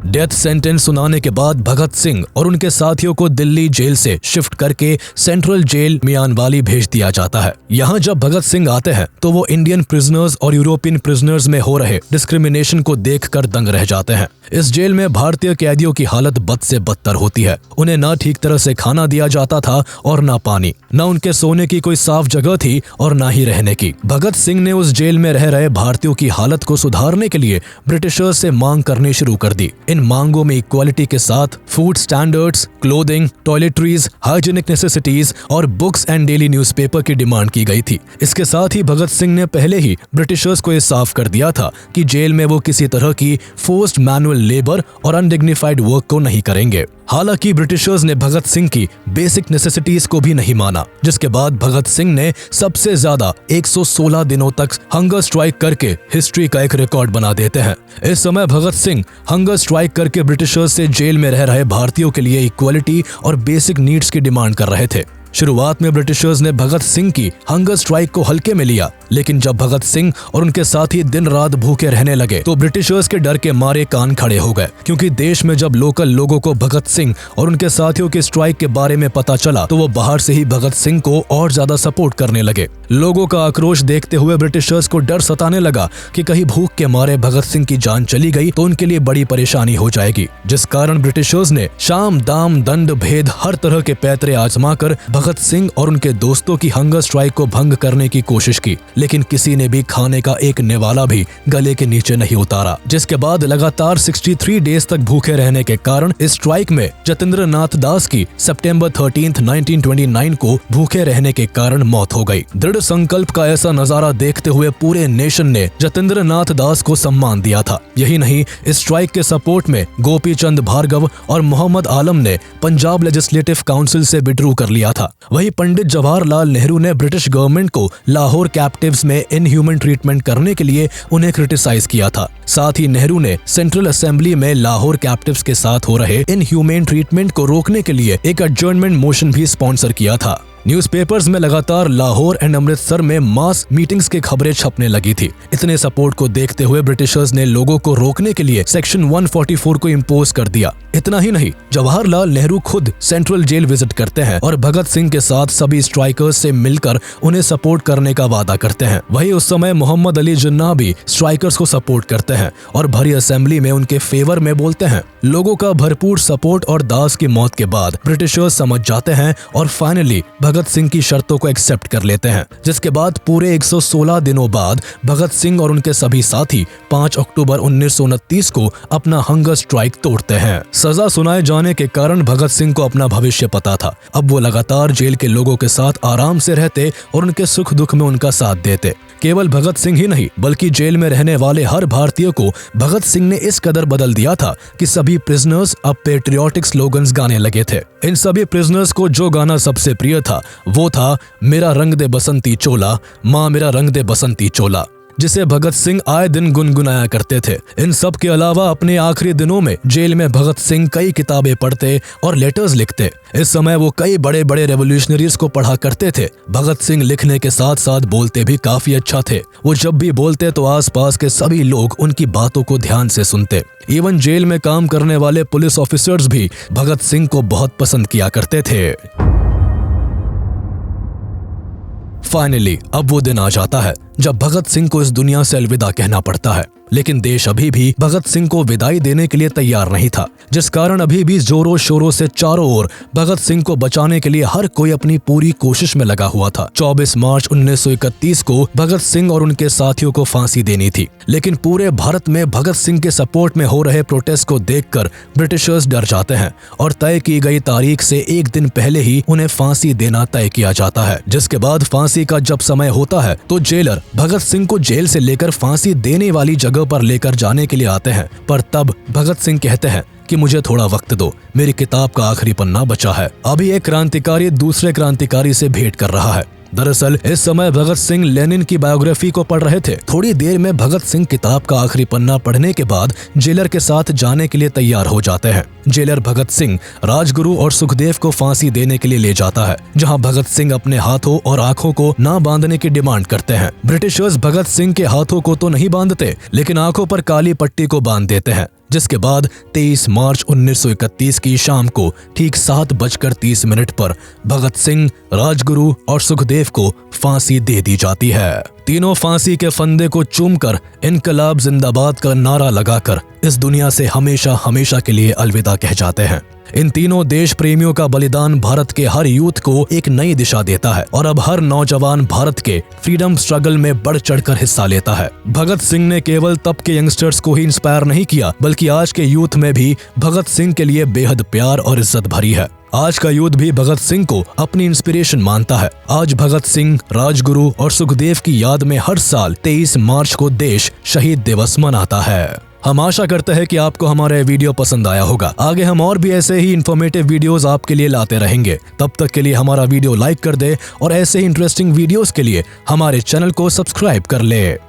डेथ सेंटेंस सुनाने के बाद भगत सिंह और उनके साथियों को दिल्ली जेल से शिफ्ट करके सेंट्रल जेल मियानवाली भेज दिया जाता है। यहाँ जब भगत सिंह आते हैं तो वो इंडियन प्रिजनर्स और यूरोपियन प्रिजनर्स में हो रहे डिस्क्रिमिनेशन को देखकर दंग रह जाते हैं। इस जेल में भारतीय कैदियों की हालत बद से बदतर होती है। उन्हें ना ठीक तरह से खाना दिया जाता था और ना पानी, न उनके सोने की कोई साफ जगह थी और ना ही रहने की। भगत सिंह ने उस जेल में रह रहे भारतीयों की हालत को सुधारने के लिए ब्रिटिशर्स से मांग करनी शुरू कर दी। इन मांगों में इक्वालिटी के साथ food standards, clothing, toiletries, hygienic necessities और बुक्स एंड डेली न्यूज़पेपर की डिमांड की गई थी। इसके साथ ही भगत सिंह ने पहले ही ब्रिटिशर्स को ये साफ कर दिया था कि जेल में वो किसी तरह की फोर्स्ड मैनुअल लेबर और अनडिग्निफाइड वर्क को नहीं करेंगे। हालांकि ब्रिटिशर्स ने भगत सिंह की बेसिक नेसेसिटीज को भी नहीं माना, जिसके बाद भगत सिंह ने सबसे ज्यादा 116 दिनों तक हंगर स्ट्राइक करके हिस्ट्री का एक रिकॉर्ड बना देते हैं। इस समय भगत सिंह हंगर स्ट्राइक करके ब्रिटिशर्स से जेल में रह रहे भारतीयों के लिए इक्वालिटी और बेसिक नीड्स की डिमांड कर रहे थे। शुरुआत में ब्रिटिशर्स ने भगत सिंह की हंगर स्ट्राइक को हल्के में लिया, लेकिन जब भगत सिंह और उनके साथी दिन रात भूखे रहने लगे तो ब्रिटिशर्स के डर के मारे कान खड़े हो गए, क्योंकि देश में जब लोकल लोगों को भगत सिंह और उनके साथियों की स्ट्राइक के बारे में पता चला तो वो बाहर से ही भगत सिंह को और ज्यादा सपोर्ट करने लगे। लोगों का आक्रोश देखते हुए ब्रिटिशर्स को डर सताने लगा कि कहीं भूख के मारे भगत सिंह की जान चली गई तो उनके लिए बड़ी परेशानी हो जाएगी, जिस कारण ब्रिटिशर्स ने शाम दाम दंड भेद हर तरह के पैतरे आजमा कर भगत सिंह और उनके दोस्तों की हंगर स्ट्राइक को भंग करने की कोशिश की, लेकिन किसी ने भी खाने का एक निवाला भी गले के नीचे नहीं उतारा। जिसके बाद लगातार 63 डेज तक भूखे रहने के कारण इस स्ट्राइक में जतेंद्र नाथ दास की सितंबर 13, 1929 को भूखे रहने के कारण मौत हो गई। दृढ़ संकल्प का ऐसा नजारा देखते हुए पूरे नेशन ने जतेंद्र नाथ दास को सम्मान दिया था। यही नहीं, इस स्ट्राइक के सपोर्ट में गोपी चंद भार्गव और मोहम्मद आलम ने पंजाब लेजिस्लेटिव काउंसिल से विड्रू कर लिया था। वहीं पंडित जवाहरलाल नेहरू ने ब्रिटिश गवर्नमेंट को लाहौर कैप्टिव्स में इनह्यूमन ट्रीटमेंट करने के लिए उन्हें क्रिटिसाइज किया था। साथ ही नेहरू ने सेंट्रल असेंबली में लाहौर कैप्टिव्स के साथ हो रहे इनह्यूमन ट्रीटमेंट को रोकने के लिए एक एडजर्नमेंट मोशन भी स्पॉन्सर किया था। न्यूज़पेपर्स में लगातार लाहौर एंड अमृतसर में मास मीटिंग्स की खबरें छपने लगी थी। इतने सपोर्ट को देखते हुए ब्रिटिशर्स ने लोगों को रोकने के लिए सेक्शन 144 को इम्पोज कर दिया। इतना ही नहीं, जवाहरलाल नेहरू खुद सेंट्रल जेल विजिट करते हैं और भगत सिंह के साथ सभी स्ट्राइकर्स से मिलकर उन्हें सपोर्ट करने का वादा करते हैं। वहीं उस समय मोहम्मद अली जिन्ना भी स्ट्राइकर्स को सपोर्ट करते हैं और भरी असेंबली में उनके फेवर में बोलते हैं। लोगों का भरपूर सपोर्ट और दास की मौत के बाद ब्रिटिशर्स समझ जाते हैं और फाइनली भगत सिंह की शर्तों को एक्सेप्ट कर लेते हैं, जिसके बाद पूरे 116 दिनों बाद भगत सिंह और उनके सभी साथी 5 अक्टूबर 1929 को अपना हंगर स्ट्राइक तोड़ते हैं। सजा सुनाए जाने के कारण भगत सिंह को अपना भविष्य पता था। अब वो लगातार जेल के लोगों के साथ आराम से रहते और उनके सुख दुख में उनका साथ देते। केवल भगत सिंह ही नहीं, बल्कि जेल में रहने वाले हर भारतीय को भगत सिंह ने इस कदर बदल दिया था कि सभी प्रिजनर्स अब पेट्रियोटिक स्लोगन्स गाने लगे थे। इन सभी प्रिजनर्स को जो गाना सबसे प्रिय था वो था मेरा रंग दे बसंती चोला, माँ मेरा रंग दे बसंती चोला, जिसे भगत सिंह आए दिन गुनगुनाया करते थे। इन सब के अलावा अपने आखिरी दिनों में जेल में भगत सिंह कई किताबें पढ़ते और लेटर्स लिखते। इस समय वो कई बड़े बड़े रेवोल्यूशनरीज को पढ़ा करते थे। भगत सिंह लिखने के साथ साथ बोलते भी काफी अच्छा थे। वो जब भी बोलते तो आसपास के सभी लोग उनकी बातों को ध्यान से सुनते। इवन जेल में काम करने वाले पुलिस ऑफिसर्स भी भगत सिंह को बहुत पसंद किया करते थे। फाइनली अब वो दिन आ जाता है जब भगत सिंह को इस दुनिया से अलविदा कहना पड़ता है, लेकिन देश अभी भी भगत सिंह को विदाई देने के लिए तैयार नहीं था, जिस कारण अभी भी जोरों शोरों से चारों ओर भगत सिंह को बचाने के लिए हर कोई अपनी पूरी कोशिश में लगा हुआ था। 24 मार्च 1931 को भगत सिंह और उनके साथियों को फांसी देनी थी, लेकिन पूरे भारत में भगत सिंह के सपोर्ट में हो रहे प्रोटेस्ट को देखकर ब्रिटिशर्स डर जाते हैं और तय की गई तारीख से एक दिन पहले ही उन्हें फांसी देना तय किया जाता है। जिसके बाद फांसी का जब समय होता है तो जेलर भगत सिंह को जेल से लेकर फांसी देने वाली जगह पर लेकर जाने के लिए आते हैं, पर तब भगत सिंह कहते हैं कि मुझे थोड़ा वक्त दो, मेरी किताब का आखिरी पन्ना बचा है। अभी एक क्रांतिकारी दूसरे क्रांतिकारी से भेंट कर रहा है। दरअसल इस समय भगत सिंह लेनिन की बायोग्राफी को पढ़ रहे थे। थोड़ी देर में भगत सिंह किताब का आखिरी पन्ना पढ़ने के बाद जेलर के साथ जाने के लिए तैयार हो जाते हैं। जेलर भगत सिंह, राजगुरु और सुखदेव को फांसी देने के लिए ले जाता है, जहां भगत सिंह अपने हाथों और आंखों को ना बांधने की डिमांड करते हैं। ब्रिटिशर्स भगत सिंह के हाथों को तो नहीं बांधते, लेकिन आंखों पर काली पट्टी को बांध देते हैं, जिसके बाद 23 मार्च 1931 की शाम को ठीक 7:30 पर भगत सिंह, राजगुरु और सुखदेव को फांसी दे दी जाती है। तीनों फांसी के फंदे को चूमकर इनकलाब जिंदाबाद का नारा लगाकर इस दुनिया से हमेशा हमेशा के लिए अलविदा कह जाते हैं। इन तीनों देश प्रेमियों का बलिदान भारत के हर यूथ को एक नई दिशा देता है और अब हर नौजवान भारत के फ्रीडम स्ट्रगल में बढ़ चढ़कर हिस्सा लेता है। भगत सिंह ने केवल तब के यंगस्टर्स को ही इंस्पायर नहीं किया, बल्कि आज के यूथ में भी भगत सिंह के लिए बेहद प्यार और इज्जत भरी है। आज का यूथ भी भगत सिंह को अपनी इंस्पिरेशन मानता है। आज भगत सिंह, राजगुरु और सुखदेव की याद में हर साल 23 मार्च को देश शहीद दिवस मनाता है। हम आशा करते हैं कि आपको हमारा वीडियो पसंद आया होगा। आगे हम और भी ऐसे ही इन्फॉर्मेटिव वीडियोस आपके लिए लाते रहेंगे। तब तक के लिए हमारा वीडियो लाइक कर दे और ऐसे ही इंटरेस्टिंग वीडियोस के लिए हमारे चैनल को सब्सक्राइब कर ले।